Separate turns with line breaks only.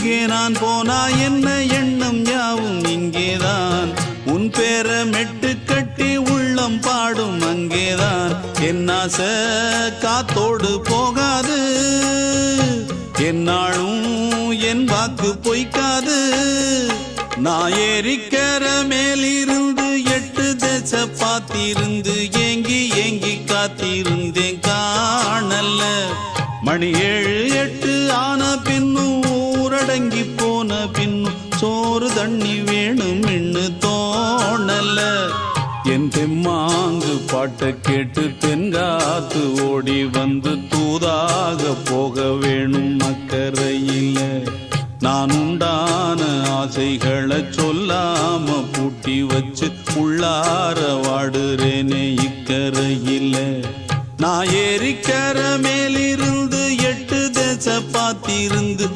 எங்கே நான் போனா என்ன எண்ணம் யாவும் இங்கேதான் உன் பேர மெட்டு கட்டி உள்ளம் பாடும் அங்கேதான் என் ஆசை காத்தோடு போகாது என்னாலும் என் வாக்கு பொய்க்காது நான் ஏறிக்கர மேலிருந்து 8 தேச பார்த்திருந்து ஏங்கி ஏங்கி காத்திருந்தேன் காணல்ல மணி 7 8 ஆன பின்னும் ஊரடங்கி போன பின்னும் சோறு தண்ணி வேணும் இன்னு தோணல்ல என் தெம்மாங்கு பாட்டை கேட்டு தென்காத்து ஓடி வந்து தூதாக போக வேணும் அக்கறையில நான் உண்டான ஆசைகளை சொல்லாம பூட்டி வச்சு உள்ளார வாடுறேனே இக்கரையில நான் ஏறிக்கர மேலிருந்து 8 தேச பார்த்திருந்து